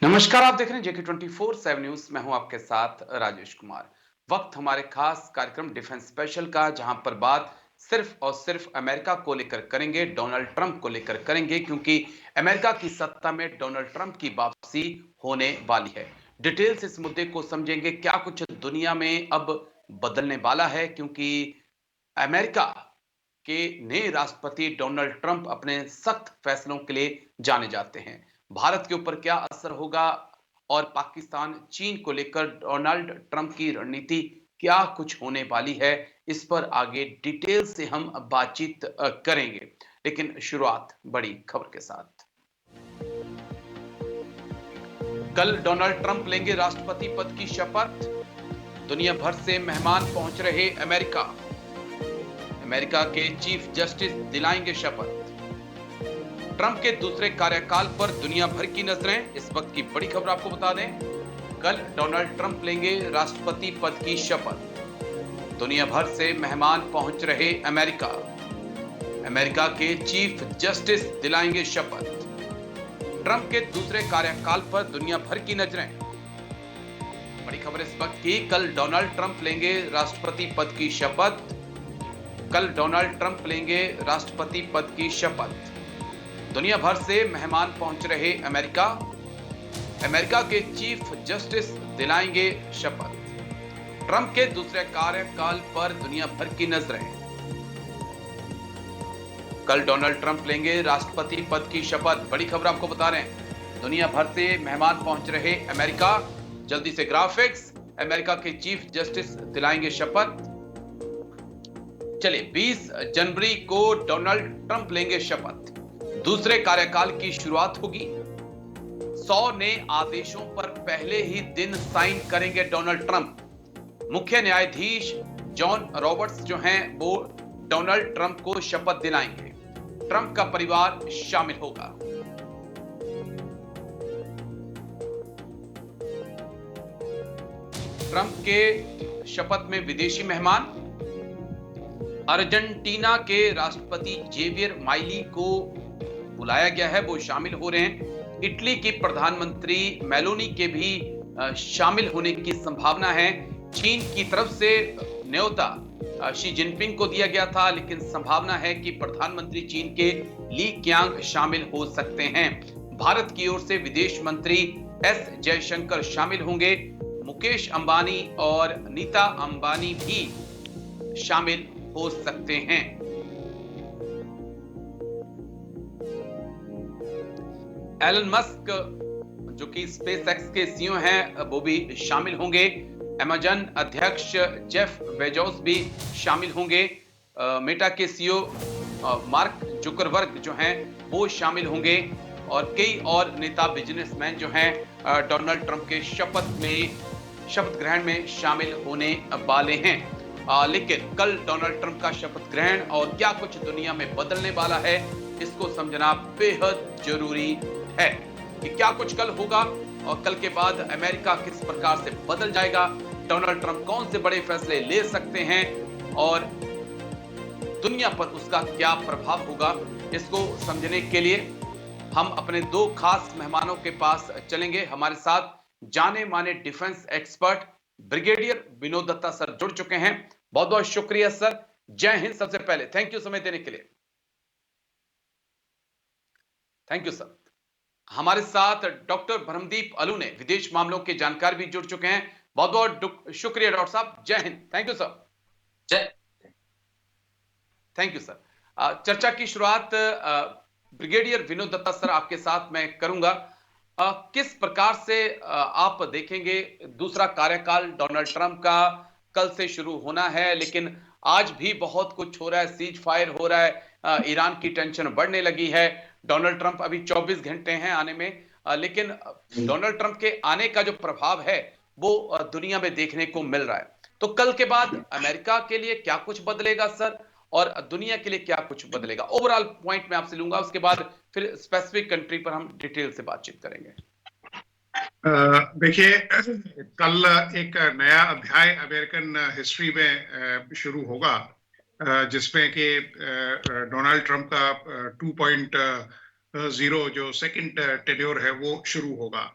नमस्कार, आप देख रहे हैं जेके 24/7 न्यूज। मैं हूं आपके साथ राजेश कुमार। वक्त हमारे खास कार्यक्रम डिफेंस स्पेशल का, जहां पर बात सिर्फ और सिर्फ अमेरिका को लेकर करेंगे, डोनाल्ड ट्रंप को लेकर करेंगे, क्योंकि अमेरिका की सत्ता में डोनाल्ड ट्रंप की वापसी होने वाली है। डिटेल से इस मुद्दे को समझेंगे, क्या कुछ दुनिया में अब बदलने वाला है, क्योंकि अमेरिका के नए राष्ट्रपति डोनाल्ड ट्रंप अपने सख्त फैसलों के लिए जाने जाते हैं। भारत के ऊपर क्या असर होगा और पाकिस्तान चीन को लेकर डोनाल्ड ट्रंप की रणनीति क्या कुछ होने वाली है, इस पर आगे डिटेल से हम बातचीत करेंगे। लेकिन शुरुआत बड़ी खबर के साथ। कल डोनाल्ड ट्रंप लेंगे राष्ट्रपति पद की शपथ। दुनिया भर से मेहमान पहुंच रहे अमेरिका। अमेरिका के चीफ जस्टिस दिलाएंगे शपथ। ट्रंप के दूसरे कार्यकाल पर दुनिया भर की नजरें। इस वक्त की बड़ी खबर आपको बता दें, कल डोनाल्ड ट्रंप लेंगे राष्ट्रपति पद की शपथ। दुनिया भर से मेहमान पहुंच रहे अमेरिका। अमेरिका के चीफ जस्टिस दिलाएंगे शपथ। ट्रंप के दूसरे कार्यकाल पर दुनिया भर की नजरें। बड़ी खबर इस वक्त की, कल डोनाल्ड ट्रंप लेंगे राष्ट्रपति पद की शपथ। कल डोनाल्ड ट्रंप लेंगे राष्ट्रपति पद की शपथ। दुनिया भर से मेहमान पहुंच रहे अमेरिका। अमेरिका के चीफ जस्टिस दिलाएंगे शपथ। ट्रंप के दूसरे कार्यकाल पर दुनिया भर की नजरें। कल डोनाल्ड ट्रंप लेंगे राष्ट्रपति पद की शपथ। बड़ी खबर आपको बता रहे हैं, दुनिया भर से मेहमान पहुंच रहे अमेरिका। जल्दी से ग्राफिक्स, अमेरिका के चीफ जस्टिस दिलाएंगे शपथ। चलिए, 20 जनवरी को डोनाल्ड ट्रंप लेंगे शपथ। दूसरे कार्यकाल की शुरुआत होगी। 100 नए आदेशों पर पहले ही दिन साइन करेंगे डोनाल्ड ट्रंप। मुख्य न्यायाधीश जॉन रॉबर्ट्स जो हैं, वो डोनाल्ड ट्रंप को शपथ दिलाएंगे। ट्रंप का परिवार शामिल होगा। ट्रंप के शपथ में विदेशी मेहमान। अर्जेंटीना के राष्ट्रपति जेवियर माइली को बुलाया गया है, वो शामिल हो रहे हैं। इटली की प्रधानमंत्री मेलोनी के भी शामिल होने की संभावना है। चीन की तरफ से न्योता शी जिनपिंग को दिया गया था, लेकिन संभावना है कि प्रधानमंत्री चीन के ली क्यांग शामिल हो सकते हैं। भारत की ओर से विदेश मंत्री एस जयशंकर शामिल होंगे। मुकेश अंबानी और नीता अंबानी भी शामिल हो सकते हैं। एलन मस्क जो कि स्पेसएक्स के सीईओ हैं, वो भी शामिल होंगे। अमेजन अध्यक्ष जेफ बेजोस भी शामिल होंगे। मेटा के सीईओ मार्क जुकरबर्ग जो हैं, वो शामिल होंगे। और कई और नेता बिजनेसमैन जो हैं डोनाल्ड ट्रंप के शपथ ग्रहण में शामिल होने वाले हैं। लेकिन कल डोनाल्ड ट्रंप का शपथ ग्रहण और क्या कुछ दुनिया में बदलने वाला है, इसको समझना बेहद जरूरी है कि क्या कुछ कल होगा और कल के बाद अमेरिका किस प्रकार से बदल जाएगा, डोनाल्ड ट्रंप कौन से बड़े फैसले ले सकते हैं और दुनिया पर उसका क्या प्रभाव होगा। इसको समझने के लिए हम अपने दो खास मेहमानों के पास चलेंगे। हमारे साथ जाने माने defence expert brigadier Vinod Dutta sir जुड़ चुके हैं। बहुत बहुत शुक्रिया सर। जय हिंद। सबसे पहले थैंक यू समय देने के लिए। Thank you sir. हमारे साथ डॉक्टर ब्रह्मदीप अलू ने विदेश मामलों के जानकार भी जुड़ चुके हैं। बहुत बहुत शुक्रिया डॉक्टर साहब। जय हिंद। Thank you sir. जय। Thank you sir. चर्चा की शुरुआत ब्रिगेडियर विनोद दत्ता सर आपके साथ मैं करूंगा। किस प्रकार से आप देखेंगे दूसरा कार्यकाल डोनाल्ड ट्रंप का कल से शुरू होना है, लेकिन आज भी बहुत कुछ हो रहा है, सीज फायर हो रहा है, ईरान की टेंशन बढ़ने लगी है। डोनाल्ड ट्रंप अभी 24 घंटे हैं आने में, लेकिन डोनाल्ड ट्रंप के आने का जो प्रभाव है वो दुनिया में देखने को मिल रहा है। तो कल के बाद अमेरिका के लिए क्या कुछ बदलेगा सर, और दुनिया के लिए क्या कुछ बदलेगा? ओवरऑल पॉइंट मैं आपसे लूंगा, उसके बाद फिर स्पेसिफिक कंट्री पर हम डिटेल से बातचीत करेंगे। देखिए, कल एक नया अध्याय अमेरिकन हिस्ट्री में शुरू होगा, जिसमें कि डोनाल्ड ट्रंप का 2.0 2.0 जो सेकंड टेन्योर है वो शुरू होगा।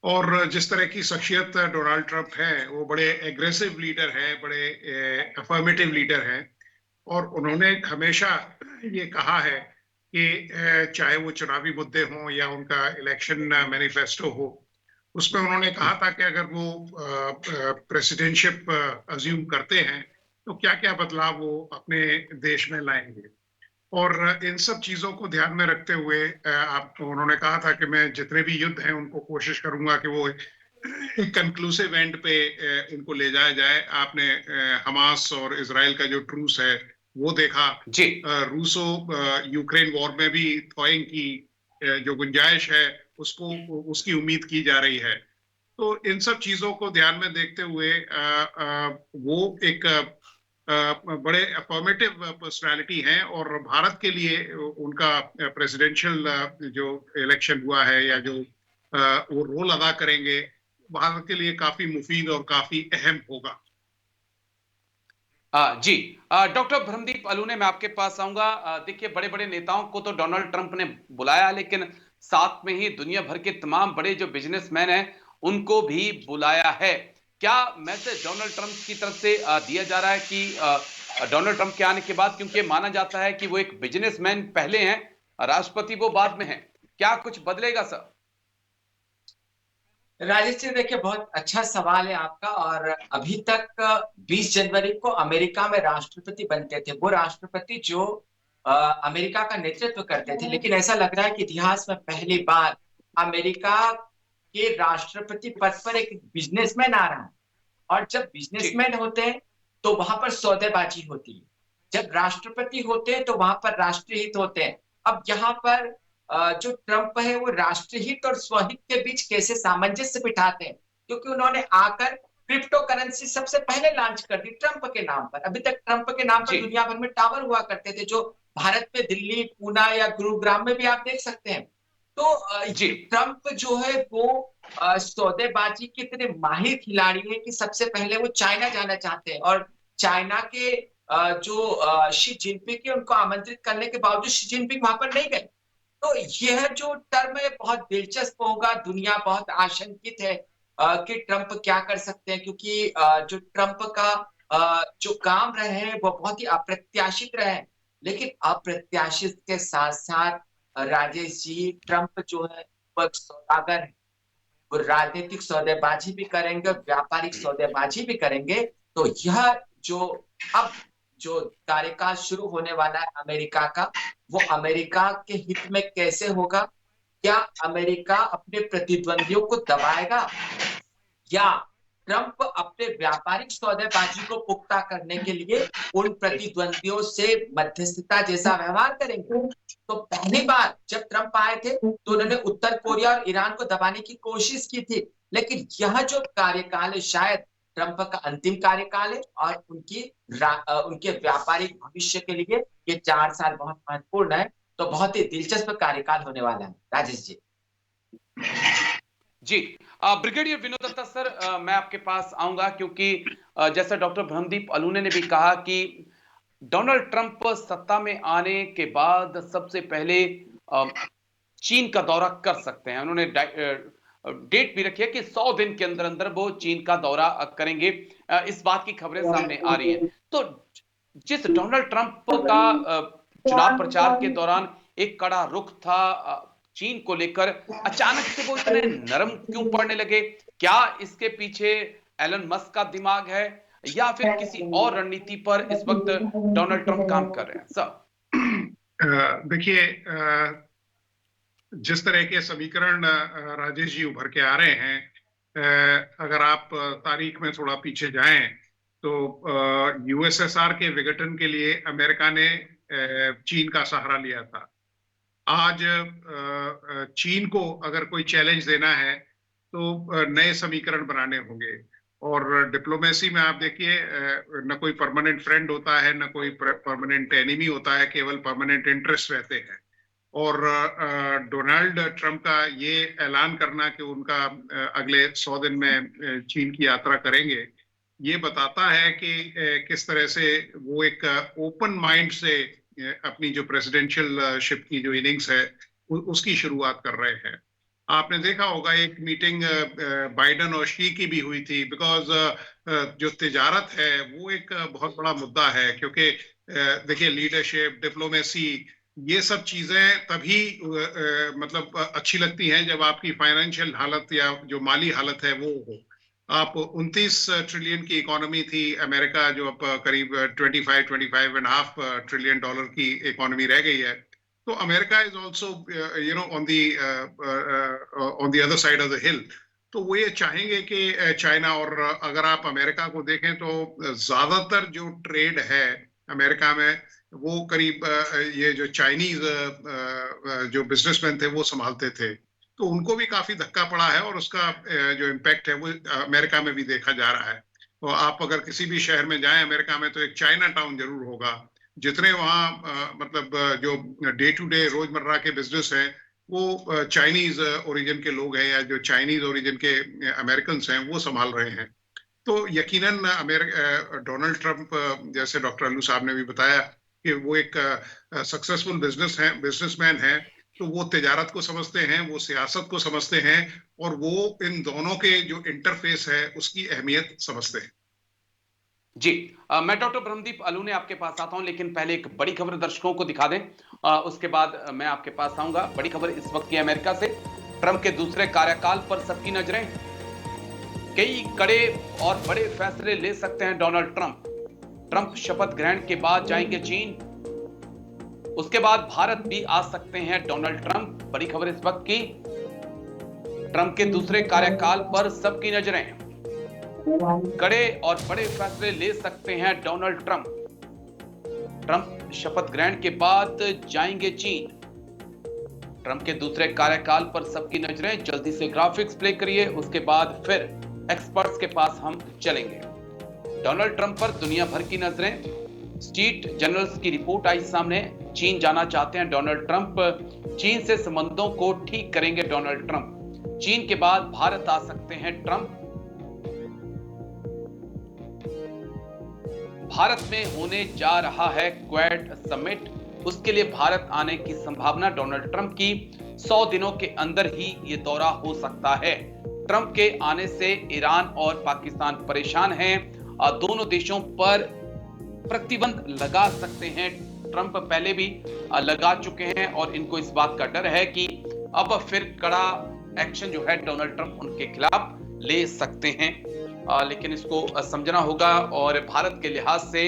और जिस तरह की शख्सियत डोनाल्ड ट्रंप है, वो बड़े एग्रेसिव लीडर हैं, बड़े अफर्मेटिव लीडर हैं, और उन्होंने हमेशा ये कहा है कि चाहे वो चुनावी मुद्दे हों या उनका इलेक्शन मैनिफेस्टो हो, उसमें उन्होंने कहा था कि अगर वो प्रेसिडेंटशिप अज्यूम करते हैं तो क्या-क्या बदलाव वो अपने देश में लाएंगे। और इन सब चीजों को ध्यान में रखते हुए आप उन्होंने कहा था कि मैं जितने भी युद्ध हैं उनको कोशिश करूंगा कि वो एक कंक्लूसिव एंड पे इनको ले जाया जाए। आपने हमास और इजराइल का जो ट्रूस है वो देखा। जी। रूसो यूक्रेन वॉर में भी थॉइंग की जो गुंजाइश है उसको उसकी उम्मीद की जा रही है। तो इन सब चीजों को ध्यान में देखते हुए वो एक बड़े अफर्मेटिव पर्सनालिटी हैं, और भारत के लिए उनका प्रेसिडेंशियल जो इलेक्शन हुआ है या जो वो रोल अदा करेंगे, भारत के लिए काफी मुफीद और काफी अहम होगा। जी। डॉक्टर ब्रह्मदीप अलूने, मैं आपके पास आऊंगा। देखिए, बड़े बड़े नेताओं को तो डोनाल्ड ट्रंप ने बुलाया, लेकिन साथ में ही दुनिया भर के तमाम बड़े जो बिजनेसमैन हैं उनको भी बुलाया है। क्या मैसेज डोनाल्ड ट्रंप की तरफ से दिया जा रहा है कि डोनाल्ड ट्रंप के आने के बाद, क्योंकि माना जाता है कि वो एक बिजनेसमैन पहले हैं, राष्ट्रपति वो बाद में हैं, क्या कुछ बदलेगा सर? राजेश जी, देखिए बहुत अच्छा सवाल है आपका। और अभी तक 20 जनवरी को अमेरिका में राष्ट्रपति बनते थे वो राष्ट्रपति जो अमेरिका का नेतृत्व करते थे, लेकिन ऐसा लग रहा है कि इतिहास में पहली बार अमेरिका के राष्ट्रपति पद पर एक बिजनेसमैन आ रहा है। और जब जी। बिजनेसमैन होते हैं तो वहां पर सौदेबाजी होती है, जब राष्ट्रपति होते हैं तो वहां पर राष्ट्रीय हित होते हैं। अब यहाँ पर जो ट्रंप है वो राष्ट्रीय हित और स्वहित के बीच कैसे सामंजस्य बिठाते हैं, क्योंकि उन्होंने आकर क्रिप्टो करेंसी सबसे पहले लॉन्च कर दी ट्रंप के नाम पर। अभी तक ट्रंप के नाम पर जी। दुनिया भर में टावर हुआ करते थे, जो भारत में दिल्ली, पूना या गुरुग्राम में भी आप देख सकते हैं। तो जी। ट्रंप जो है वो सौदेबाजी के इतने माहिर खिलाड़ी है कि सबसे पहले वो चाइना जाना चाहते हैं, और चाइना के जो शी जिनपिंग के उनको आमंत्रित करने के बावजूद शी जिनपिंग वहां पर नहीं गए। तो यह जो टर्म है बहुत दिलचस्प होगा। दुनिया बहुत आशंकित है कि ट्रंप क्या कर सकते हैं, क्योंकि जो ट्रंप का जो काम रहे हैं वो बहुत ही अप्रत्याशित रहे हैं। लेकिन अप्रत्याशित के साथ साथ राजेश जी, ट्रंप जो है वो एक सौदागर है। वो राजनीतिक सौदेबाजी भी करेंगे, व्यापारिक सौदेबाजी भी करेंगे। तो यह जो अब जो कार्यकाल शुरू होने वाला है अमेरिका का, वो अमेरिका के हित में कैसे होगा? क्या अमेरिका अपने प्रतिद्वंदियों को दबाएगा, या ट्रंप अपने व्यापारिक सौदेबाजी को पुख्ता करने के लिए उन प्रतिद्वंदियों से मध्यस्थता जैसा व्यवहार करेंगे? तो पहली बार जब ट्रंप आए थे तो उन्होंने उत्तर कोरिया और ईरान को दबाने की कोशिश की थी, लेकिन यह जो कार्यकाल है शायद ट्रंप का अंतिम कार्यकाल है, और उनके व्यापारिक भविष्य के लिए ये 4 साल बहुत महत्वपूर्ण है। तो बहुत ही दिलचस्प कार्यकाल होने वाला है राजेश जी। जी। ब्रिगेडियर विनोद दत्ता सर, मैं आपके पास आऊंगा, क्योंकि जैसा डॉक्टर ब्रह्मदीप अलूने ने भी कहा कि डोनाल्ड ट्रंप सत्ता में आने के बाद सबसे पहले अ, चीन का दौरा कर सकते हैं। उन्होंने डेट भी रखी है कि 100 दिन के अंदर अंदर वो चीन का दौरा करेंगे। इस बात की खबरें सामने आ रही हैं। तो जिस डोनाल्ड ट्रंप का चुनाव प्रचार के दौरान एक कड़ा रुख था चीन को लेकर, अचानक से वो इतने नरम क्यों पड़ने लगे? क्या इसके पीछे एलन मस्क का दिमाग है, या फिर किसी और रणनीति पर इस वक्त डोनाल्ड ट्रंप काम कर रहे हैं सर? देखिए, जिस तरह के समीकरण राजेश जी उभर के आ रहे हैं, अगर आप तारीख में थोड़ा पीछे जाएं तो यूएसएसआर के विघटन के लिए अमेरिका ने चीन का सहारा लिया था। आज चीन को अगर कोई चैलेंज देना है तो नए समीकरण बनाने होंगे। और डिप्लोमेसी में आप देखिए, न कोई परमानेंट फ्रेंड होता है, न कोई परमानेंट एनिमी होता है, केवल परमानेंट इंटरेस्ट रहते हैं। और डोनाल्ड ट्रंप का ये ऐलान करना कि उनका अगले 100 दिन में चीन की यात्रा करेंगे, ये बताता है कि किस तरह से वो एक ओपन माइंड से अपनी जो प्रेसिडेंशियल शिप की जो इनिंग्स है उसकी शुरुआत कर रहे हैं। आपने देखा होगा एक मीटिंग बाइडेन और शी की भी हुई थी, बिकॉज जो तिजारत है वो एक बहुत बड़ा मुद्दा है, क्योंकि देखिए लीडरशिप, डिप्लोमेसी, ये सब चीजें तभी मतलब अच्छी लगती हैं जब आपकी फाइनेंशियल हालत या जो माली हालत है वो हो। आप 29 ट्रिलियन की इकोनॉमी थी अमेरिका, जो अब करीब 25 ट्रिलियन डॉलर की इकोनॉमी रह गई है। तो America is also on the other side of the हिल। तो वो ये चाहेंगे कि चाइना, और अगर आप अमेरिका को देखें तो ज्यादातर जो ट्रेड है अमेरिका में वो करीब ये जो चाइनीज जो बिजनेसमैन थे वो संभालते थे। तो उनको भी काफी धक्का पड़ा है, और उसका जो इम्पैक्ट है वो अमेरिका में भी देखा जा रहा है। तो आप अगर किसी भी शहर में जाएं अमेरिका में तो एक चाइना टाउन जरूर होगा। जितने वहाँ मतलब जो डे टू डे रोजमर्रा के बिजनेस हैं वो चाइनीज ओरिजिन के लोग हैं, या जो चाइनीज ओरिजिन के अमेरिकन हैं वो संभाल रहे हैं। तो यकीनन डोनाल्ड ट्रंप, जैसे डॉक्टर अल्लू साहब ने भी बताया कि वो एक सक्सेसफुल बिजनेसमैन है, तो वो तिजारत को समझते हैं, वो सियासत को समझते हैं, और वो इन दोनों के जो इंटरफेस है उसकी अहमियत समझते हैं। जी, मैं डॉक्टर ब्रह्मदीप अलू ने आपके पास आता हूं, लेकिन पहले एक बड़ी खबर दर्शकों को दिखा दें, उसके बाद मैं आपके पास आऊंगा। बड़ी खबर इस वक्त की अमेरिका से, ट्रंप के दूसरे कार्यकाल पर सबकी नजरें। कई कड़े और बड़े फैसले ले सकते हैं डोनाल्ड ट्रंप। ट्रंप शपथ ग्रहण के बाद जाएंगे चीन, उसके बाद भारत भी आ सकते हैं डोनाल्ड ट्रंप। बड़ी खबर इस वक्त की, ट्रंप के दूसरे कार्यकाल पर सबकी नजरें। कड़े और बड़े फैसले ले सकते हैं डोनाल्ड ट्रंप। ट्रंप शपथ ग्रहण के बाद जाएंगे चीन, ट्रंप के दूसरे कार्यकाल पर सबकी नजरें। जल्दी से ग्राफिक्स प्ले करिए, उसके बाद फिर एक्सपर्ट्स के पास हम चलेंगे। डोनाल्ड ट्रंप पर दुनिया भर की नजरें। स्टेट जर्नल्स की रिपोर्ट आई सामने, चीन जाना चाहते हैं डोनाल्ड ट्रंप। चीन से संबंधों को ठीक करेंगे डोनाल्ड ट्रंप। चीन के बाद भारत आ सकते हैं ट्रंप। भारत में होने जा रहा है क्वाड समिट, उसके लिए भारत आने की संभावना डोनाल्ड ट्रंप की। 100 दिनों के अंदर ही ये दौरा हो सकता है। ट्रंप के आने से ईरान और पाकिस्तान परेशान हैं, दोनों देशों पर प्रतिबंध लगा सकते हैं। ट्रंप पहले भी लगा चुके हैं और इनको इस बात का डर है कि अब फिर कड़ा एक्शन जो है डोनाल्ड ट्रंप उनके खिलाफ ले सकते हैं। लेकिन इसको समझना होगा। और भारत के लिहाज से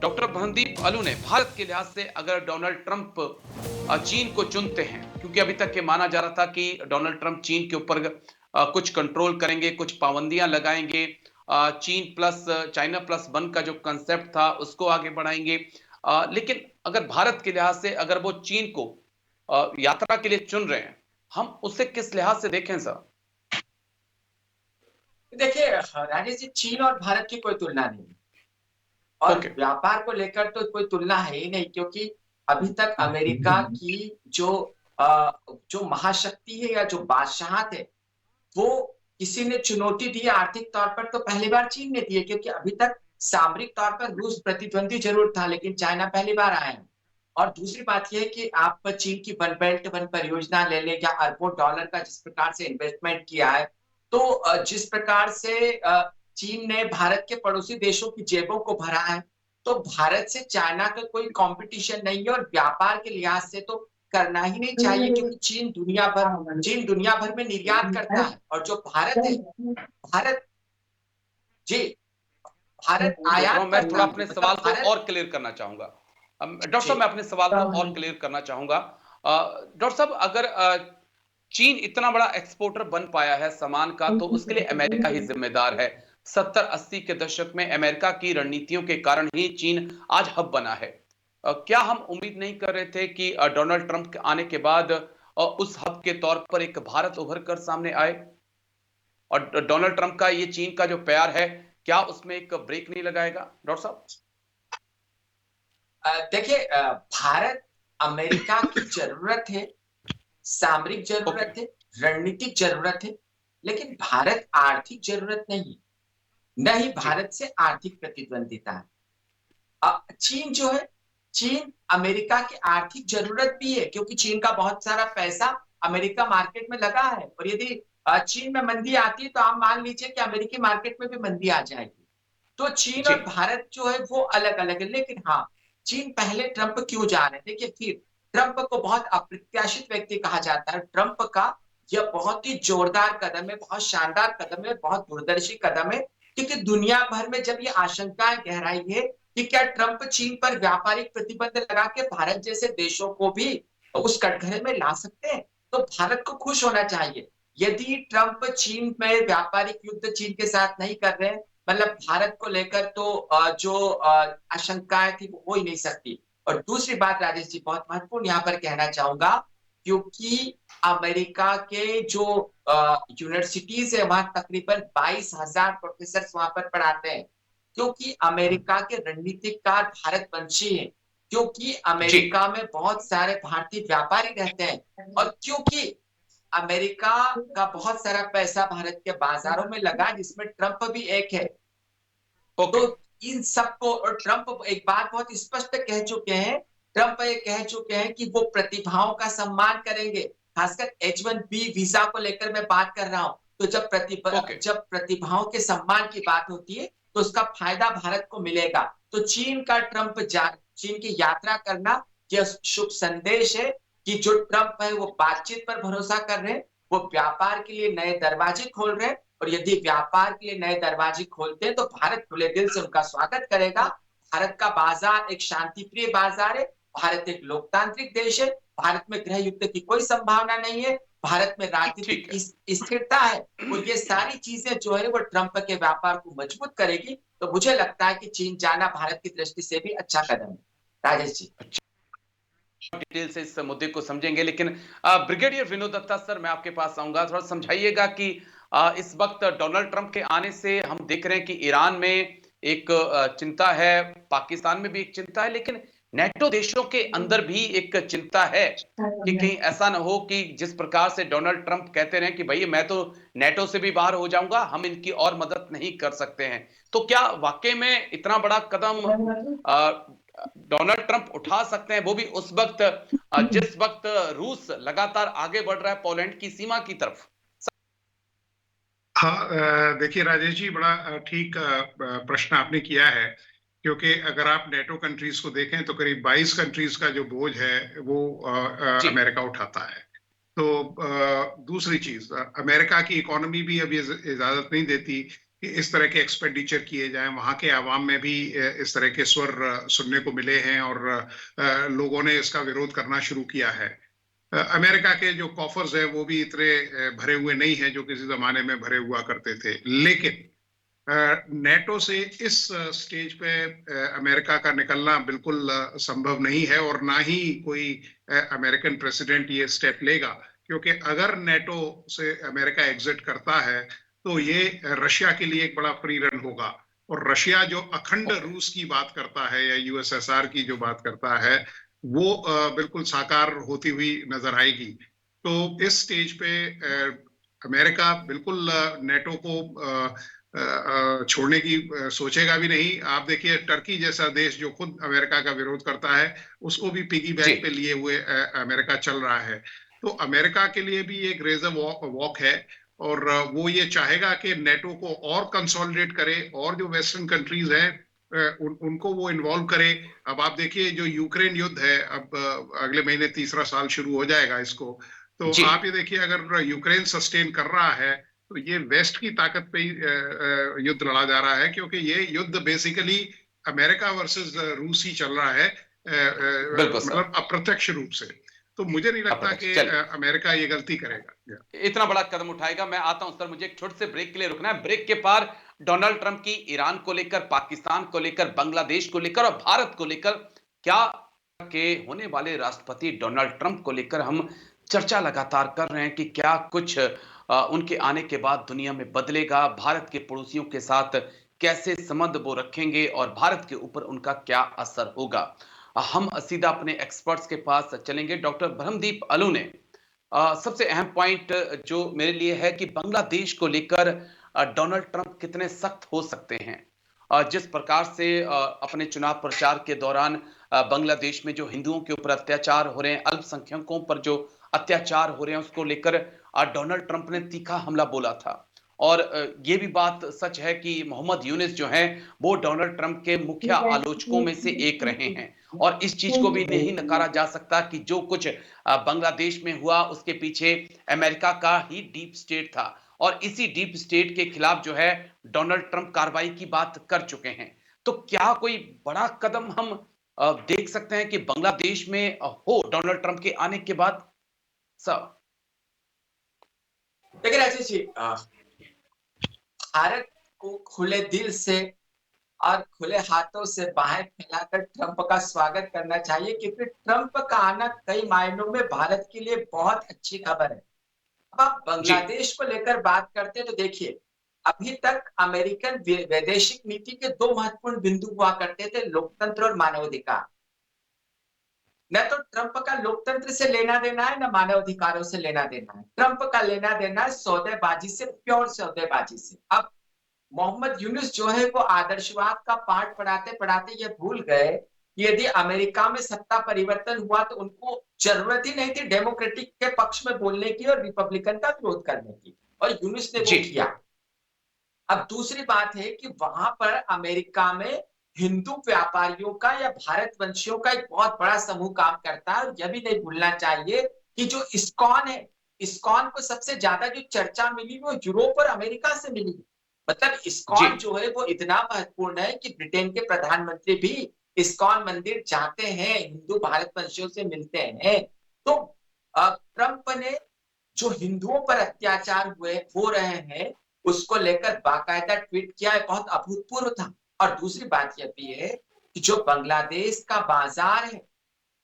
डॉक्टर ब्रह्मदीप अलू ने, भारत के लिहाज से अगर डोनाल्ड ट्रंप चीन को चुनते हैं, क्योंकि अभी तक ये माना जा रहा था कि डोनाल्ड ट्रंप चीन के ऊपर कुछ कंट्रोल करेंगे, कुछ पाबंदियां लगाएंगे, चीन प्लस चाइना प्लस 1 का जो कंसेप्ट था उसको आगे बढ़ाएंगे। लेकिन अगर भारत के लिहाज से अगर वो चीन को यात्रा के लिए चुन रहे हैं, हम उसे किस लिहाज से देखें सर? देखिए राजेश जी, चीन और भारत की कोई तुलना नहीं, और व्यापार को लेकर तो कोई तुलना है ही नहीं, क्योंकि अभी तक अमेरिका की जो महाशक्ति है या जो बादशाहत है वो किसी ने चुनौती दी आर्थिक तौर पर तो पहली बार चीन ने दी है, क्योंकि अभी तक सामरिक तौर पर रूस प्रतिद्वंदी जरूर था, लेकिन चाइना पहली बार आया है। और दूसरी बात यह है कि आप चीन की वन बेल्ट वन परियोजना ले लें, या अरबों डॉलर का जिस प्रकार से इन्वेस्टमेंट किया है, तो जिस प्रकार से चीन ने भारत के पड़ोसी देशों की जेबों को भरा है, तो भारत से चाइना का कोई कंपटीशन नहीं है, और व्यापार के लिहाज से तो करना ही नहीं चाहिए, क्योंकि चीन दुनिया भर में निर्यात करता है, और जो भारत है, भारत जी भारत आयात मैं करता थोड़ा है। अपने मतलब सवाल को भारत, और क्लियर करना चाहूंगा। डॉक्टर साहब, मैं अपने सवाल को और क्लियर करना चाहूंगा। डॉक्टर साहब, अगर चीन इतना बड़ा एक्सपोर्टर बन पाया है सामान का, तो उसके लिए अमेरिका ही जिम्मेदार है। 70-80 के दशक में अमेरिका की रणनीतियों के कारण ही चीन आज हब बना है। क्या हम उम्मीद नहीं कर रहे थे कि डोनाल्ड ट्रंप के आने के बाद उस हब के तौर पर एक भारत उभर कर सामने आए? और डोनाल्ड ट्रंप का ये चीन का जो प्यार है, क्या उसमें एक ब्रेक नहीं लगाएगा डॉक्टर साहब? देखिए भारत अमेरिका की जरूरत है, सामरिक जरूरत है, रणनीतिक जरूरत है, लेकिन भारत आर्थिक जरूरत नहीं, न ही भारत से आर्थिक प्रतिद्वंदिता है। चीन जो है, चीन अमेरिका की आर्थिक जरूरत भी है, क्योंकि चीन का बहुत सारा पैसा अमेरिका मार्केट में लगा है, और यदि चीन में मंदी आती है तो आप मान लीजिए कि अमेरिकी मार्केट में भी मंदी आ जाएगी। तो चीन जी। और भारत जो है वो अलग अलग है, लेकिन हाँ, चीन पहले ट्रंप क्यों जा रहे हैं? देखिए, फिर ट्रंप को बहुत अप्रत्याशित व्यक्ति कहा जाता है। ट्रंप का यह बहुत ही जोरदार कदम है, बहुत शानदार कदम है, बहुत दूरदर्शी कदम है, क्योंकि दुनिया भर में जब ये आशंकाएं गहराई है कि क्या ट्रंप चीन पर व्यापारिक प्रतिबंध लगा के भारत जैसे देशों को भी उस कटघरे में ला सकते हैं, तो भारत को खुश होना चाहिए। यदि ट्रंप चीन में व्यापारिक युद्ध चीन के साथ नहीं कर रहे हैं, मतलब भारत को लेकर तो जो आशंकाएं थी वो हो ही नहीं सकती। और दूसरी बात राजेश जी, बहुत महत्वपूर्ण यहाँ पर कहना चाहूंगा, क्योंकि अमेरिका के जो यूनिवर्सिटीज है वहां तकरीबन 22,000 प्रोफेसर वहां पर पढ़ाते हैं, क्योंकि अमेरिका के रणनीतिकार भारतवंशी हैं, क्योंकि जी। अमेरिका में बहुत सारे भारतीय व्यापारी रहते हैं, और क्योंकि अमेरिका का बहुत सारा पैसा भारत के बाजारों में लगा, जिसमें ट्रंप भी एक है। ओके। तो इन सबको, और ट्रंप एक बात बहुत स्पष्ट कह चुके हैं, ट्रंप ये कह चुके हैं कि वो प्रतिभाओं का सम्मान करेंगे। खासकर H1B वीजा को लेकर मैं बात कर रहा हूं। तो ओके। जब प्रतिभाओं के सम्मान की बात होती है तो उसका फायदा भारत को मिलेगा। तो चीन की यात्रा करना यह शुभ संदेश है कि जो ट्रंप है वो बातचीत पर भरोसा कर रहे हैं, वो व्यापार के लिए नए दरवाजे खोल रहे हैं, और यदि व्यापार के लिए नए दरवाजे खोलते हैं तो भारत खुले दिल से उनका स्वागत करेगा। भारत का बाजार एक शांतिप्रिय बाजार है, भारत एक लोकतांत्रिक देश है, भारत में गृह युद्ध की कोई संभावना नहीं है, भारत में राजनीतिक ठीक है। स्थिरता है, और ये सारी चीजें जो है वो ट्रंप के व्यापार को मजबूत करेगी। तो मुझे लगता है कि चीन जाना भारत की दृष्टि से भी अच्छा कदम है। राजेश जी। डिटेल से इस मुद्दे को समझेंगे, लेकिन ब्रिगेडियर विनोद दत्ता सर, मैं आपके पास आऊंगा, थोड़ा समझाइएगा कि इस वक्त डोनाल्ड ट्रंप के आने से हम देख रहे हैं कि ईरान में एक चिंता है, पाकिस्तान में भी एक चिंता है, लेकिन नेटो देशों के अंदर भी एक चिंता है कि कहीं ऐसा ना हो कि जिस प्रकार से डोनाल्ड ट्रंप कहते रहे कि भाई मैं तो नेटो से भी बाहर हो जाऊंगा, हम इनकी और मदद नहीं कर सकते हैं। तो क्या वाकई में इतना बड़ा कदम डोनाल्ड ट्रंप उठा सकते हैं, वो भी उस वक्त जिस वक्त रूस लगातार आगे बढ़ रहा है पोलैंड की सीमा की तरफ? हाँ, देखिए राजेश जी, बड़ा ठीक प्रश्न आपने किया है, क्योंकि अगर आप नेटो कंट्रीज को देखें तो करीब 22 कंट्रीज का जो बोझ है वो जी। अमेरिका उठाता है। तो दूसरी चीज, अमेरिका की इकोनॉमी भी अभी इजाजत नहीं देती कि इस तरह के एक्सपेंडिचर किए जाएं। वहां के आवाम में भी इस तरह के स्वर सुनने को मिले हैं, और लोगों ने इसका विरोध करना शुरू किया है। अमेरिका के जो कॉफर्स है वो भी इतने भरे हुए नहीं हैं जो किसी जमाने में भरे हुआ करते थे। लेकिन नेटो से इस स्टेज पे अमेरिका का निकलना बिल्कुल संभव नहीं है, और ना ही कोई अमेरिकन प्रेसिडेंट ये स्टेप लेगा, क्योंकि अगर नेटो से अमेरिका एग्जिट करता है तो ये रशिया के लिए एक बड़ा फ्री रन होगा। और रशिया जो अखंड रूस की बात करता है या यूएसएसआर की जो बात करता है, वो बिल्कुल साकार होती हुई नजर आएगी। तो इस स्टेज पे अमेरिका बिल्कुल नेटो को छोड़ने की सोचेगा भी नहीं। आप देखिए, टर्की जैसा देश जो खुद अमेरिका का विरोध करता है, उसको भी पिगी बैंक पे लिए हुए अमेरिका चल रहा है। तो अमेरिका के लिए भी एक रेजर वॉक है, और वो ये चाहेगा कि नेटो को और कंसोलिडेट करे, और जो वेस्टर्न कंट्रीज हैं उनको वो इन्वॉल्व करे। अब आप देखिए, जो यूक्रेन युद्ध है, अब अगले महीने तीसरा साल शुरू हो जाएगा इसको। तो जी। आप ये देखिए, अगर यूक्रेन सस्टेन कर रहा है तो ये वेस्ट की ताकत पे ही युद्ध लड़ा जा रहा है, क्योंकि ये युद्ध बेसिकली अमेरिका वर्सेस रूस ही चल रहा है, बिल्कुल सर। मतलब अप्रत्यक्ष रूप से। तो मुझे नहीं लगता कि अमेरिका ये गलती करेगा, इतना बड़ा कदम उठाएगा। मैं आता हूं सर, मुझे एक छोटे से ब्रेक के लिए रुकना है। ब्रेक के पार डोनाल्ड ट्रंप की ईरान को लेकर, पाकिस्तान को लेकर, बांग्लादेश को लेकर और भारत को लेकर, क्या के होने वाले राष्ट्रपति डोनाल्ड ट्रंप को लेकर हम चर्चा लगातार कर रहे हैं कि क्या कुछ उनके आने के बाद दुनिया में बदलेगा, भारत के पड़ोसियों के साथ कैसे संबंध वो रखेंगे और भारत के ऊपर उनका क्या असर होगा। हम सीधा अपने एक्सपर्ट्स के पास चलेंगे। डॉक्टर ब्रह्मदीप अलू ने सबसे अहम पॉइंट जो मेरे लिए है कि बांग्लादेश को लेकर डोनाल्ड ट्रंप कितने सख्त हो सकते हैं। जिस प्रकार से अपने चुनाव प्रचार के दौरान बांग्लादेश में जो हिंदुओं के ऊपर अत्याचार हो रहे हैं, अल्पसंख्यकों पर जो अत्याचार हो रहे हैं, उसको लेकर डोनाल्ड ट्रंप ने तीखा हमला बोला था। और ये भी बात सच है कि मोहम्मद यूनिस जो हैं, वो डोनाल्ड ट्रंप के मुख्य आलोचकों में से एक रहे हैं। और इस चीज को भी नहीं नकारा जा सकता कि जो कुछ बांग्लादेश में हुआ, उसके पीछे अमेरिका का ही डीप स्टेट था। और इसी डीप स्टेट के खिलाफ जो है डोनाल्ड ट्रंप कार्रवाई की बात कर चुके हैं। तो क्या कोई बड़ा कदम हम देख सकते हैं कि बांग्लादेश में हो डोनाल्ड ट्रंप के आने के बाद? सर देखिए राजेश जी, भारत को खुले दिल से और खुले हाथों से बाहें फैलाकर ट्रंप का स्वागत करना चाहिए, क्योंकि ट्रंप का आना कई मायनों में भारत के लिए बहुत अच्छी खबर है। अब आप जी बांग्लादेश को लेकर बात करते हैं तो देखिए, अभी तक अमेरिकन वैदेशिक नीति के दो महत्वपूर्ण बिंदु हुआ करते थे, लोकतंत्र और मानवाधिकार। न तो ट्रंप का लोकतंत्र से लेना देना है, न मानवाधिकारों से लेना देना है। ट्रंप का लेना देना है सौदेबाजी से, प्योर सौदेबाजी से। अब मोहम्मद यूनुस जो है वो आदर्शवाद का पाठ पढ़ाते पढ़ाते ये भूल गए कि यदि अमेरिका में सत्ता परिवर्तन हुआ तो उनको जरूरत ही नहीं थी डेमोक्रेटिक के पक्ष में बोलने की और रिपब्लिकन का विरोध करने की, और यूनुस ने वो जी किया। अब दूसरी बात है कि वहां पर अमेरिका में हिंदू व्यापारियों का या भारतवंशियों का एक बहुत बड़ा समूह काम करता है। और यह भी नहीं भूलना चाहिए कि जो इस्कॉन है, इस्कॉन को सबसे ज्यादा जो चर्चा मिली वो यूरोप और अमेरिका से मिली। मतलब जी इस्कॉन जो है वो इतना महत्वपूर्ण है कि ब्रिटेन के प्रधानमंत्री भी इस्कॉन मंदिर जाते हैं, हिंदू भारतवंशियों से मिलते हैं। तो ट्रंप ने जो हिंदुओं पर अत्याचार हो रहे हैं उसको लेकर बाकायदा ट्वीट किया है, बहुत अभूतपूर्व था। और दूसरी बात यह भी है कि जो बांग्लादेश का बाजार है,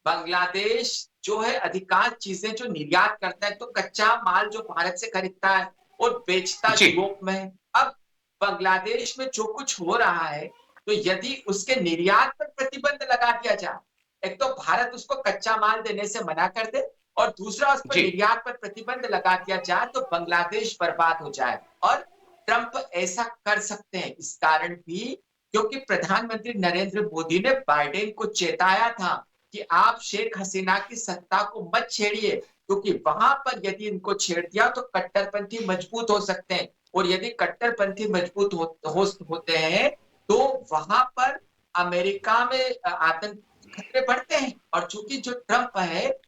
बांग्लादेश जो है अधिकांश चीजें जो निर्यात करता है, तो कच्चा माल जो भारत से खरीदता है और बेचता जी यूरोप में है। अब बांग्लादेश में जो कुछ हो रहा है, तो यदि उसके निर्यात पर प्रतिबंध लगा दिया जाए, एक तो भारत उसको कच्चा माल देने से मना कर दे, और दूसरा उस पर जी निर्यात पर प्रतिबंध लगा दिया जाए तो बांग्लादेश बर्बाद हो जाए। और ट्रंप ऐसा कर सकते हैं इस कारण भी क्योंकि प्रधानमंत्री नरेंद्र मोदी ने बाइडेन को चेताया था कि आप शेख हसीना की सत्ता को मत छेड़िए, क्योंकि वहां पर यदि इनको छेड़ दिया तो कट्टरपंथी मजबूत हो सकते हैं, और यदि कट्टरपंथी मजबूत होते हैं तो वहां पर अमेरिका में आतंक खतरे बढ़ते हैं। और चूंकि जो ट्रंप है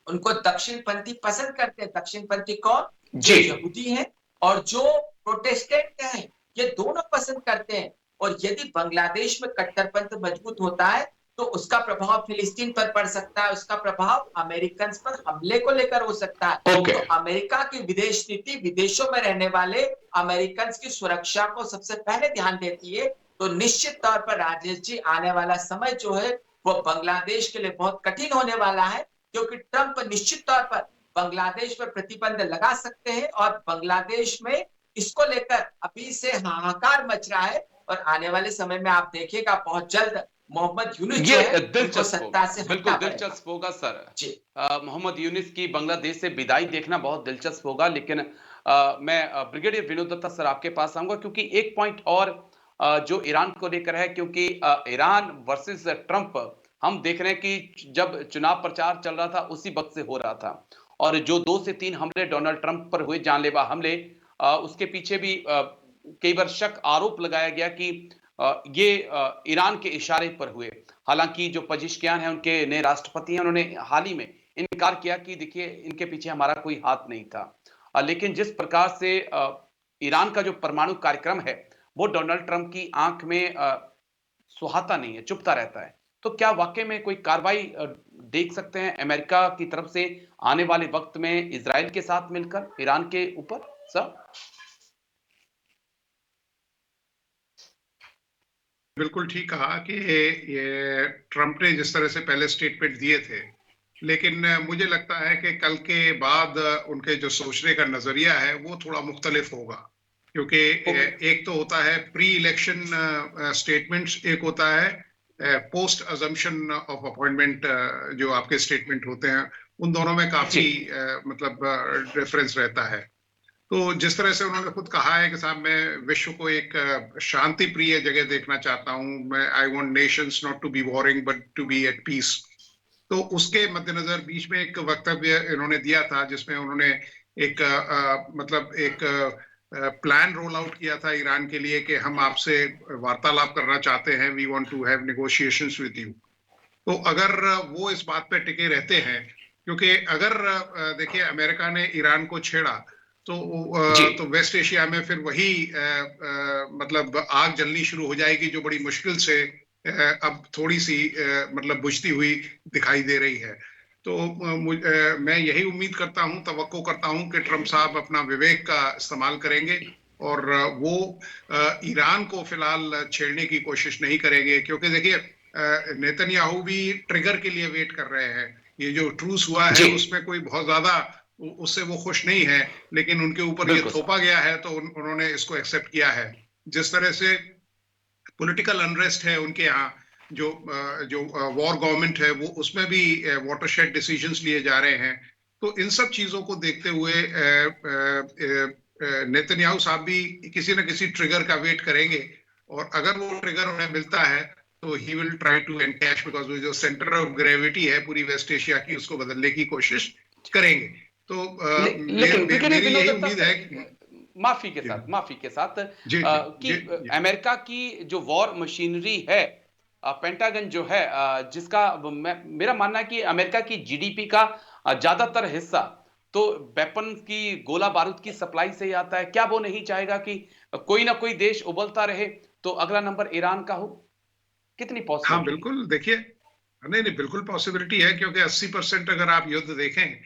उनको दक्षिणपंथी पसंद करते हैं। दक्षिणपंथी कौन? जो जी यहूदी हैं और जो प्रोटेस्टेंट हैं, ये दोनों पसंद करते हैं। और यदि बांग्लादेश में कट्टरपंथ मजबूत होता है तो उसका प्रभाव फिलिस्तीन पर पड़ सकता है, उसका प्रभाव अमेरिकन पर हमले को लेकर हो सकता है। ओके तो अमेरिका की विदेश नीति विदेशों में रहने वाले अमेरिकन की सुरक्षा को सबसे पहले ध्यान देती है। तो निश्चित तौर पर राजेश जी, आने वाला समय जो है वो बांग्लादेश के लिए बहुत कठिन होने वाला है, क्योंकि ट्रंप निश्चित तौर पर बांग्लादेश पर प्रतिबंध लगा सकते हैं। और बांग्लादेश में इसको लेकर अभी से हाहाकार मच रहा है, और आने वाले समय में आप देखिएगा बहुत जल्द मोहम्मद यूनुस जो ये है उनको दिलचस्प सत्ता होगा, से बिल्कुल हटना पड़ेगा। दिलचस्प होगा सर। जी मोहम्मद यूनिस की बांग्लादेश से विदाई देखना बहुत दिलचस्प होगा। लेकिन मैं ब्रिगेडियर विनोद दत्ता सर आपके पास आऊंगा, क्योंकि एक पॉइंट और जो ईरान को लेकर है, क्योंकि ईरान वर्सेस ट्रंप हम देख रहे हैं कि जब चुनाव प्रचार चल रहा था उसी वक्त से हो रहा था। और जो 2 से 3 हमले डोनाल्ड ट्रंप पर हुए, जानलेवा हमले, उसके पीछे भी कई बार शक आरोप लगाया गया कि ये ईरान के इशारे पर हुए। हालांकि जो पजिशकियान है, उनके नए राष्ट्रपति हैं, उन्होंने हाल ही में इनकार किया कि देखिए इनके पीछे हमारा कोई हाथ नहीं था। लेकिन जिस प्रकार से ईरान का जो परमाणु कार्यक्रम है वो डोनाल्ड ट्रंप की आंख में सुहाता नहीं है, चुभता रहता है। तो क्या वाकई में कोई कार्रवाई देख सकते हैं अमेरिका की तरफ से आने वाले वक्त में इजराइल के साथ मिलकर ईरान के ऊपर? सर बिल्कुल ठीक कहा कि ये ट्रंप ने जिस तरह से पहले स्टेटमेंट दिए थे, लेकिन मुझे लगता है कि कल के बाद उनके जो सोचने का नजरिया है वो थोड़ा मुख्तलिफ होगा, क्योंकि एक तो होता है प्री इलेक्शन स्टेटमेंट्स, एक होता है पोस्ट अजम्पशन ऑफ अपॉइंटमेंट जो आपके स्टेटमेंट होते हैं, उन दोनों में काफी जी मतलब डिफरेंस रहता है। तो जिस तरह से उन्होंने खुद कहा है कि साहब मैं विश्व को एक शांति प्रिय जगह देखना चाहता हूं, मैं I want nations not to be warring but to be at peace. तो उसके मद्देनजर बीच में एक वक्तव्य इन्होंने दिया था जिसमें उन्होंने एक मतलब एक प्लान रोल आउट किया था ईरान के लिए कि हम आपसे वार्तालाप करना चाहते हैं, we want to have negotiations with you. तो अगर वो इस बात पे टिके रहते हैं, क्योंकि अगर देखिए अमेरिका ने ईरान को छेड़ा तो वेस्ट एशिया में फिर वही मतलब आग जलनी शुरू हो जाएगी जो बड़ी मुश्किल से अब थोड़ी सी मतलब बुझती हुई दिखाई दे रही है। तो मैं यही उम्मीद करता हूं, तवक्को करता हूं कि ट्रंप साहब अपना विवेक का इस्तेमाल करेंगे और वो ईरान को फिलहाल छेड़ने की कोशिश नहीं करेंगे, क्योंकि देखिए नेतन्याहू भी ट्रिगर के लिए वेट कर रहे हैं। ये जो ट्रूस हुआ है उसमें कोई बहुत ज्यादा उससे वो खुश नहीं है, लेकिन उनके ऊपर ये थोपा गया है तो उन्होंने इसको एक्सेप्ट किया है। जिस तरह से पॉलिटिकल अनरेस्ट है उनके यहाँ, जो वॉर गवर्नमेंट है वो उसमें भी वाटरशेड डिसीजंस लिए जा रहे हैं। तो इन सब चीजों को देखते हुए नेतन्याहू साहब भी किसी न किसी ट्रिगर का वेट करेंगे, और अगर वो ट्रिगर उन्हें मिलता है तो he will try to encash, because वो जो सेंटर ऑफ ग्रेविटी है पूरी वेस्ट एशिया की उसको बदलने की कोशिश करेंगे। तो मेरी यही उम्मीद है, माफी के साथ कि अमेरिका की जो वॉर मशीनरी है, पेंटागन जो है, जिसका मेरा मानना है कि अमेरिका की जीडीपी का ज्यादातर हिस्सा तो वेपन की, गोला बारूद की सप्लाई से ही आता है। क्या वो नहीं चाहेगा कि कोई ना कोई देश उबलता रहे, तो अगला नंबर ईरान का हो? कितनी पॉसिबिलिटी? हाँ बिल्कुल, देखिए नहीं बिल्कुल पॉसिबिलिटी है, क्योंकि 80% अगर आप युद्ध देखें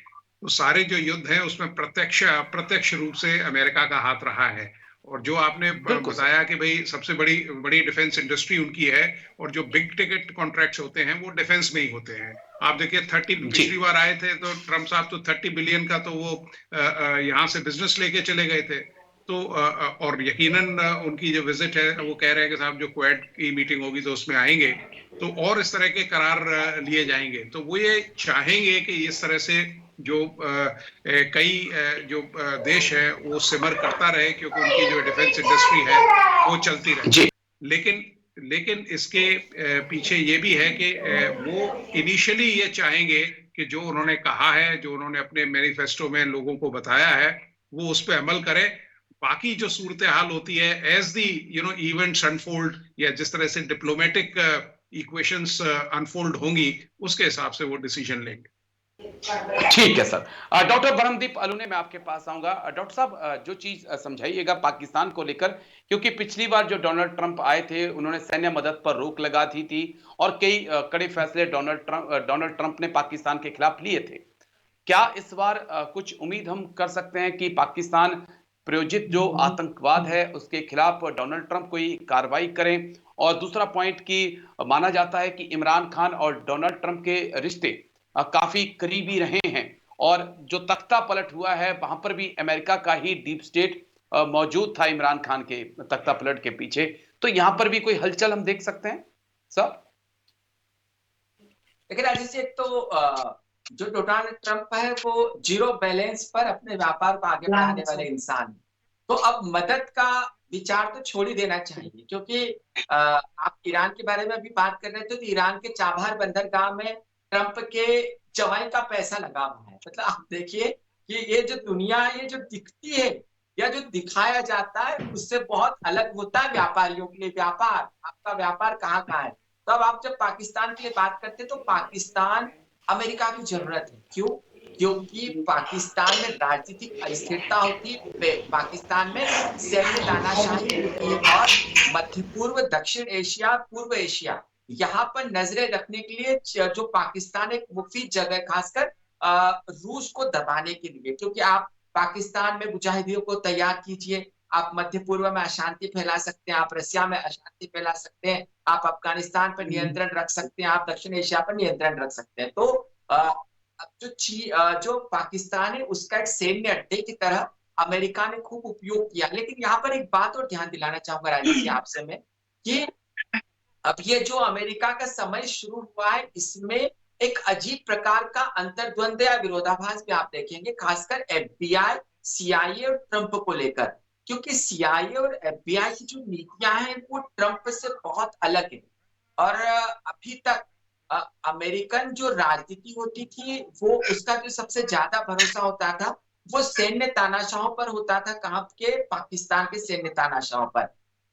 तो सारे जो युद्ध हैं उसमें प्रत्यक्ष अप्रत्यक्ष रूप से अमेरिका का हाथ रहा है। और जो आपने बताया कि भाई सबसे बड़ी डिफेंस इंडस्ट्री उनकी है, और जो बिग टिकट कॉन्ट्रैक्ट्स होते हैं वो डिफेंस में ही होते हैं। आप देखिए 30 पिछली बार आए थे तो ट्रम्प साहब तो 30 बिलियन का तो वो यहाँ से बिजनेस लेके चले गए थे। तो और यकीनन उनकी जो विजिट है वो कह रहे हैं कि साहब जो क्वेड की मीटिंग होगी तो उसमें आएंगे, तो और इस तरह के करार लिए जाएंगे। तो वो ये चाहेंगे कि इस तरह से जो कई जो देश है वो सिमर करता रहे, क्योंकि उनकी जो डिफेंस इंडस्ट्री है वो चलती रहे। लेकिन इसके पीछे ये भी है कि वो इनिशियली ये चाहेंगे कि जो उन्होंने कहा है, जो उन्होंने अपने मैनिफेस्टो में लोगों को बताया है, वो उस पर अमल करें। बाकी जो सूरत हाल होती है एज दी इवेंट्स अनफोल्ड, या जिस तरह से डिप्लोमेटिक इक्वेशंस अनफोल्ड होंगी, उसके हिसाब से वो डिसीजन लेंगे। ठीक है सर। डॉक्टर ब्रह्मदीप अलूने, मैं आपके पास आऊंगा। डॉक्टर साहब, जो चीज समझाइएगा पाकिस्तान को लेकर, क्योंकि पिछली बार जो डोनाल्ड ट्रंप आए थे उन्होंने सैन्य मदद पर रोक लगा दी थी और कई कड़े फैसले डोनाल्ड ट्रंप ने पाकिस्तान के खिलाफ लिए थे। क्या इस बार कुछ उम्मीद हम कर सकते हैं कि पाकिस्तान प्रायोजित जो आतंकवाद है उसके खिलाफ डोनाल्ड ट्रंप कोई कार्रवाई करें? और दूसरा पॉइंट की माना जाता है कि इमरान खान और डोनाल्ड ट्रंप के रिश्ते काफी करीबी रहे हैं, और जो तख्ता पलट हुआ है वहां पर भी अमेरिका का ही डीप स्टेट मौजूद था इमरान खान के तख्ता पलट के पीछे। तो यहां पर भी कोई हलचल हम देख सकते हैं सर? लेकिन राजेश जी, एक तो जो डोनाल्ड ट्रंप है वो जीरो बैलेंस पर अपने व्यापार को आगे बढ़ाने वाले इंसान है। तो अब मदद का विचार तो छोड़ ही देना चाहिए, क्योंकि आप ईरान के बारे में भी बात कर रहे थे, तो ईरान के चाबहार बंदरगाह में ट्रंप के जवाई का पैसा लगा हुआ है। मतलब आप देखिए कि ये जो दुनिया है, ये जो दिखती है या जो दिखाया जाता है उससे बहुत अलग होता है व्यापारियों के लिए। व्यापार, आपका व्यापार कहाँ है। तो अब आप जब पाकिस्तान के लिए बात करते हैं तो पाकिस्तान अमेरिका की जरूरत है। क्यों? क्योंकि पाकिस्तान में राजनीतिक अस्थिरता होती है, पाकिस्तान में सैन्य तानाशाही होती है, और मध्य पूर्व, दक्षिण एशिया, पूर्व एशिया, यहाँ पर नजरें रखने के लिए जो पाकिस्तान एक मुफीद जगह, खासकर रूस को दबाने के लिए। क्योंकि आप पाकिस्तान में मुजाहिदीनों को तैयार कीजिए, आप मध्य पूर्व में अशांति फैला सकते हैं, आप रसिया में अशांति फैला सकते हैं, आप अफगानिस्तान पर नियंत्रण रख सकते हैं, आप दक्षिण एशिया पर नियंत्रण रख सकते हैं। तो जो पाकिस्तान है उसका एक सैन्य अड्डे की तरह अमेरिका ने खूब उपयोग किया। लेकिन यहाँ पर एक बात और ध्यान दिलाना चाहूंगा राजेश जी आपसे मैं, कि अब ये जो अमेरिका का समय शुरू हुआ है इसमें एक अजीब प्रकार का अंतर्द्वंद या विरोधाभास भी आप देखेंगे, खासकर एफबीआई, CIA और ट्रंप को लेकर, क्योंकि CIA और FBI की जो नीतियां हैं वो ट्रंप से बहुत अलग है। और अभी तक अमेरिकन जो राजनीति होती थी वो उसका जो सबसे ज्यादा भरोसा होता था वो सैन्य तानाशाहों पर होता था, कहाँ के, पाकिस्तान के सैन्य तानाशाहों पर।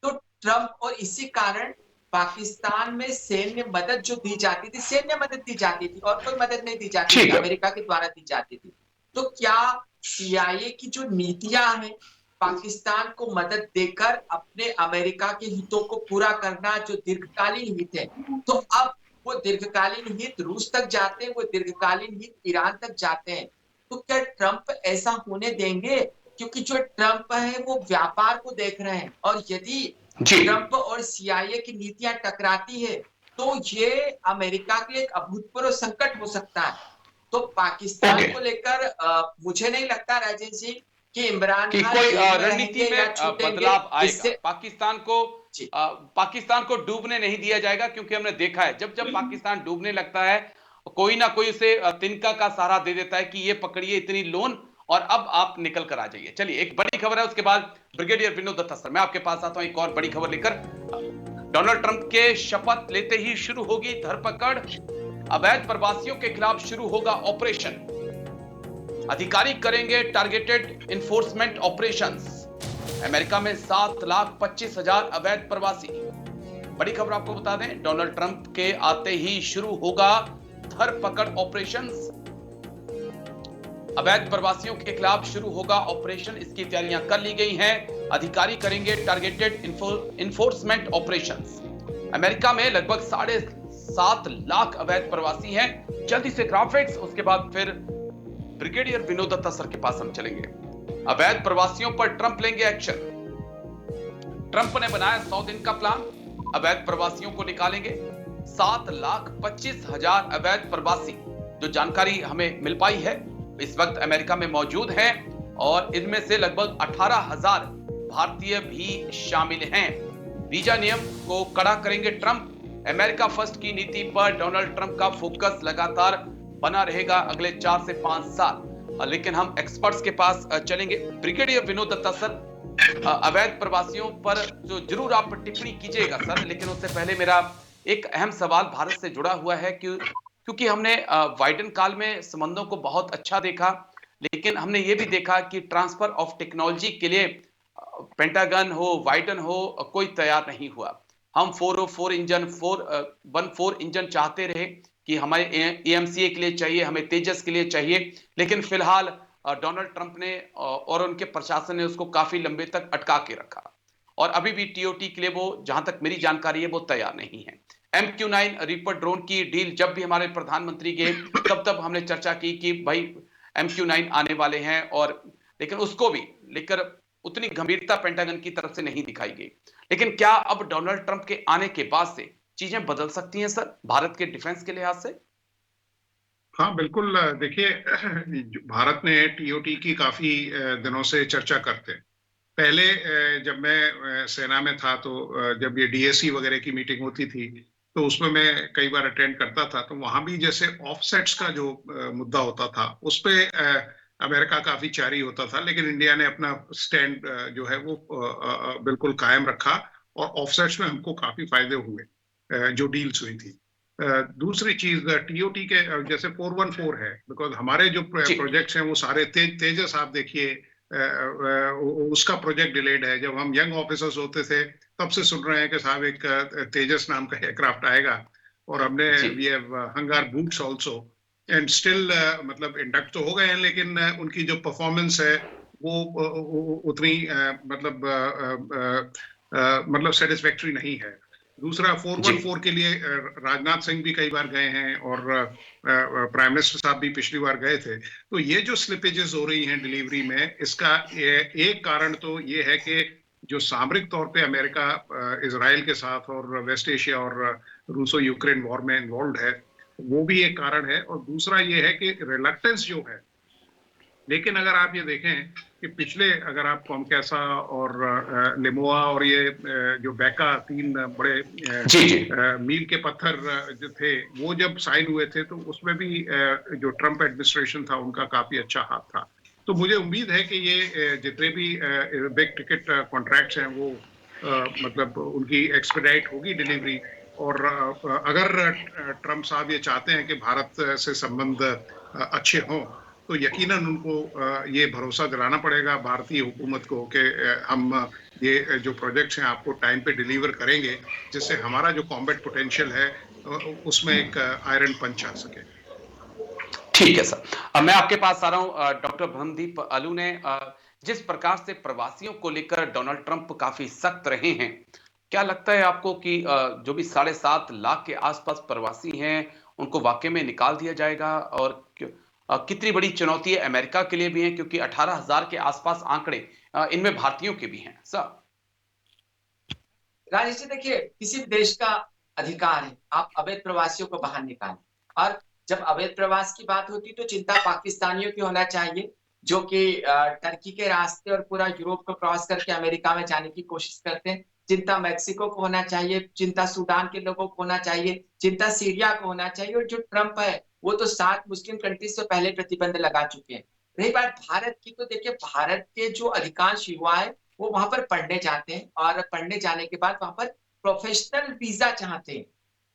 तो ट्रंप, और इसी कारण पाकिस्तान में सैन्य मदद जो दी जाती थी, सैन्य मदद दी जाती थी और कोई मदद नहीं दी जाती थी, ठीक है। अमेरिका के द्वारा दी जाती थी। तो क्या CIA की जो नीतियां हैं पाकिस्तान को मदद देकर अपने अमेरिका के हितों को पूरा करना, जो दीर्घकालीन हित है, तो अब वो दीर्घकालीन हित रूस तक जाते हैं, वो दीर्घकालीन हित ईरान तक जाते हैं। तो क्या ट्रंप ऐसा होने देंगे? क्योंकि जो ट्रंप है वो व्यापार को देख रहे हैं, और यदि जी ट्रंप और CIA की नीतियां टकराती है तो ये अमेरिका के लिए एक अभूतपूर्व संकट हो सकता है। तो पाकिस्तान ओके को लेकर मुझे नहीं लगता राजेश जी कि इमरान कि खान कोई जेल में रणनीति रहेंगे में या छूटेंगे। बदलाव आएगा। इससे जी पाकिस्तान को डूबने नहीं दिया जाएगा, क्योंकि हमने देखा है जब जब पाकिस्तान डूबने लगता है कोई ना कोई उसे तिनका का सहारा दे देता है कि ये पकड़िए इतनी लोन और अब आप निकल कर आ जाइए। चलिए एक बड़ी खबर है, उसके बाद ब्रिगेडियर विनोद दत्ता सर मैं आपके पास आता हूं एक और बड़ी खबर लेकर। डोनाल्ड ट्रंप के शपथ लेते ही शुरू होगी धरपकड़, अवैध प्रवासियों के खिलाफ शुरू होगा ऑपरेशन, अधिकारी करेंगे टारगेटेड इन्फोर्समेंट ऑपरेशंस। अमेरिका में 7,25,000 अवैध प्रवासी। बड़ी खबर आपको बता दें, डोनाल्ड ट्रंप के आते ही शुरू होगा धरपकड़ ऑपरेशंस, अवैध प्रवासियों के खिलाफ शुरू होगा ऑपरेशन। इसकी तैयारियां कर ली गई हैं, अधिकारी करेंगे टारगेटेड इन्फोर्समेंट ऑपरेशंस। अमेरिका में लगभग 7.5 लाख अवैध प्रवासी हैं। जल्दी से ग्राफिक्स, उसके बाद फिर ब्रिगेडियर विनोद दत्ता सर के पास हम चलेंगे। अवैध प्रवासियों पर ट्रंप लेंगे एक्शन। ट्रंप ने बनाया 100 दिन का प्लान, अवैध प्रवासियों को निकालेंगे। 7,25,000 अवैध प्रवासी, जो जानकारी हमें मिल पाई है, इस वक्त अमेरिका में मौजूद हैं और इनमें से लगभग 18,000 भारतीय भी शामिल हैं। वीजा नियम को कड़ा करेंगे ट्रंप। अमेरिका फर्स्ट की नीति पर डोनाल्ड ट्रंप का फोकस लगातार बना रहेगा अगले 4 से 5 साल। लेकिन हम एक्सपर्ट्स के पास चलेंगे। ब्रिगेडियर विनोद दत्ता सर, अवैध प्रवासियों पर जो जरूर आप टिप्पणी कीजिएगा सर, लेकिन उससे पहले मेरा एक अहम सवाल भारत से जुड़ा हुआ है क्योंकि हमने बाइडेन काल में संबंधों को बहुत अच्छा देखा, लेकिन हमने ये भी देखा कि ट्रांसफर ऑफ टेक्नोलॉजी के लिए पेंटागन हो, बाइडेन हो, कोई तैयार नहीं हुआ। हम 404 इंजन 414 इंजन चाहते रहे कि हमारे EMCA के लिए चाहिए, हमें तेजस के लिए चाहिए, लेकिन फिलहाल डोनाल्ड ट्रंप ने और उनके प्रशासन ने उसको काफी लंबे तक अटका के रखा और अभी भी TOT के लिए वो, जहां तक मेरी जानकारी है, वो तैयार नहीं है। MQ-9 रीपर ड्रोन की डील जब भी हमारे प्रधानमंत्री गए तब हमने चर्चा की कि भाई MQ-9 आने वाले हैं, और लेकिन उसको भी लेकर उतनी गंभीरता पेंटागन की तरफ से नहीं दिखाई गई। लेकिन क्या अब डोनाल्ड ट्रंप के आने के बाद से चीजें बदल सकती हैं सर भारत के डिफेंस के लिहाज से? हाँ बिल्कुल, देखिए भारत ने TOT की काफी दिनों से चर्चा करते हैं। पहले जब मैं सेना में था तो जब ये DSC वगैरह की मीटिंग होती थी तो उसमें मैं कई बार अटेंड करता था, तो वहां भी जैसे ऑफसेट्स का जो मुद्दा होता था उस पे अमेरिका काफी चारी होता था, लेकिन इंडिया ने अपना स्टैंड जो है वो बिल्कुल कायम रखा और ऑफसेट्स में हमको काफी फायदे हुए जो डील्स हुई थी। दूसरी चीज TOT के जैसे 414 है, बिकॉज हमारे जो प्रोजेक्ट्स हैं वो सारे तेजस आप देखिए उसका प्रोजेक्ट डिलेड है। जब हम यंग ऑफिसर्स होते थे तब से सुन रहे हैं कि साहब एक तेजस नाम का एयरक्राफ्ट आएगा, और हमने we have hung our boots also and still मतलब इंडक्ट तो हो गए हैं, लेकिन उनकी जो परफॉर्मेंस है वो उतनी मतलब सेटिस्फैक्टरी नहीं है। दूसरा 414 के लिए राजनाथ सिंह भी कई बार गए हैं और प्राइम मिनिस्टर साहब भी पिछली बार गए थे। तो ये जो स्लिपेजेस हो रही हैं डिलीवरी में, इसका एक कारण तो ये है कि जो सामरिक तौर पे अमेरिका इजराइल के साथ और वेस्ट एशिया और रूसो यूक्रेन वॉर में इन्वॉल्व है, वो भी एक कारण है। और दूसरा ये है कि रिलक्टेंस जो है, लेकिन अगर आप ये देखें कि पिछले, अगर आप कॉमकैसा और लिमोआ और ये जो बैका, 3 बड़े मील के पत्थर जो थे वो जब साइन हुए थे तो उसमें भी जो ट्रंप एडमिनिस्ट्रेशन था उनका काफी अच्छा हाथ था। तो मुझे उम्मीद है कि ये जितने भी बिग टिकट कॉन्ट्रैक्ट्स हैं वो मतलब उनकी एक्सपेडाइट होगी डिलीवरी। और अगर ट्रम्प साहब ये चाहते हैं कि भारत से संबंध अच्छे हों, तो यकीनन उनको ये भरोसा दिलाना पड़ेगा भारतीय हुकूमत को कि हम ये जो प्रोजेक्ट्स हैं आपको टाइम पे डिलीवर करेंगे, जिससे हमारा जो कॉम्बैट पोटेंशियल है उसमें एक आयरन पंच आ सके। ठीक है सर। अब मैं आपके पास आ रहा हूं। डॉक्टर ब्रह्मदीप अलू ने जिस प्रकार से प्रवासियों को लेकर डोनाल्ड ट्रंप काफी सख्त रहे हैं, क्या लगता है आपको कि जो भी 7.5 लाख के आसपास प्रवासी हैं उनको वाकई में निकाल दिया जाएगा? और कितनी बड़ी चुनौती है अमेरिका के लिए भी है, क्योंकि 18,000 के आसपास आंकड़े इनमें भारतीयों के भी हैं सर। राजेश जी, देखिए, किसी भी देश का अधिकार है आप अवैध प्रवासियों को बाहर निकालें। और जब अवैध प्रवास की बात होती है तो चिंता पाकिस्तानियों की होना चाहिए, जो कि टर्की के रास्ते और पूरा यूरोप को क्रॉस करके अमेरिका में जाने की कोशिश करते हैं। चिंता मैक्सिको को होना चाहिए, चिंता सूडान के लोगों को होना चाहिए, चिंता सीरिया को होना चाहिए। और जो ट्रंप है वो तो 7 मुस्लिम कंट्रीज से पहले प्रतिबंध लगा चुके हैं। रही बात भारत की, तो देखिए, भारत के जो अधिकांश युवा है वो वहां पर पढ़ने जाते हैं और पढ़ने जाने के बाद वहां पर प्रोफेशनल वीजा चाहते हैं।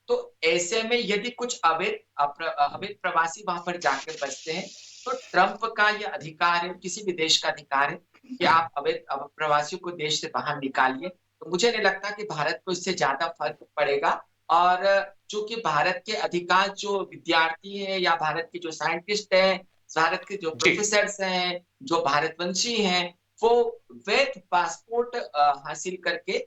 तो ऐसे में यदि कुछ अवैध प्रवासी वहां पर जाकर बसते हैं, तो ट्रंप का यह अधिकार है, किसी भी देश का अधिकार है कि आप अवैध प्रवासियों को देश से बाहर निकालिए। तो मुझे नहीं लगता कि भारत को इससे ज्यादा फर्क पड़ेगा। और चूंकि भारत के अधिकांश जो विद्यार्थी हैं या भारत के जो साइंटिस्ट हैं, भारत के जो जी। प्रोफेसर हैं, जो भारतवंशी हैं, वो वैध पासपोर्ट हासिल करके,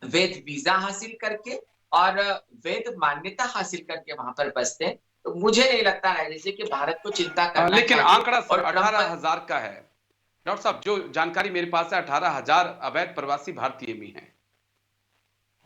वैध वीजा हासिल करके और वैध मान्यता हासिल करके वहां पर बसते हैं। तो मुझे नहीं लगता है जैसे कि भारत को चिंता करना लेकिन चाहिए। आंकड़ा सर और ट्रंप 18,000 का है। डॉक्टर साहब, जो जानकारी मेरे पास है 18,000 अवैध प्रवासी भारतीय भी हैं।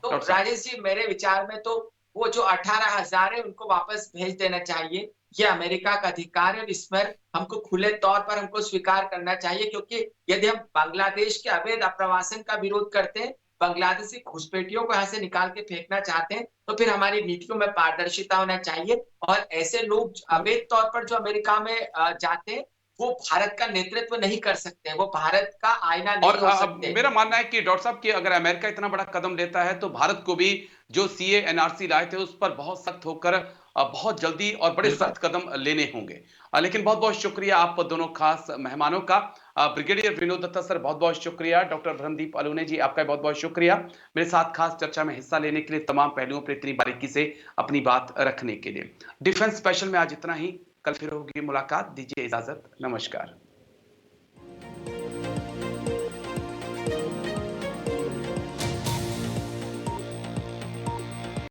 तो डॉक्टर साहब। राजेश जी, मेरे विचार में तो वो जो 18,000 है उनको वापस भेज देना चाहिए। ये अमेरिका का अधिकार है और इसमें हमको खुले तौर पर हमको स्वीकार करना चाहिए, क्योंकि यदि हम बांग्लादेश के अवैध आप्रवासन का विरोध करते हैं, बांग्लादेशी घुसपैठियों को यहाँ से निकाल के फेंकना चाहते हैं, तो फिर हमारी नीतियों में पारदर्शिता होना चाहिए। और ऐसे लोग अवैध तौर पर जो अमेरिका में जाते हैं, वो भारत का नेतृत्व नहीं कर सकते, वो भारत का आईना और नहीं हो सकते। मेरा मानना है कि डॉक्टर साहब कि अगर अमेरिका इतना बड़ा कदम लेता है तो भारत को भी जो सीए एनआरसी लाए थे उस पर बहुत सख्त होकर बहुत जल्दी और बड़े बिल्कुल। सख्त कदम लेने होंगे। लेकिन बहुत बहुत शुक्रिया आप दोनों खास मेहमानों का। ब्रिगेडियर विनोद दत्ता सर, बहुत बहुत शुक्रिया। डॉक्टर ब्रह्मदीप अलूने जी, आपका बहुत बहुत शुक्रिया मेरे साथ खास चर्चा में हिस्सा लेने के लिए, तमाम पहलुओं पर इतनी बारीकी से अपनी बात रखने के लिए। डिफेंस स्पेशल में आज इतना ही। कल फिर होगी मुलाकात। दीजिए इजाजत। नमस्कार।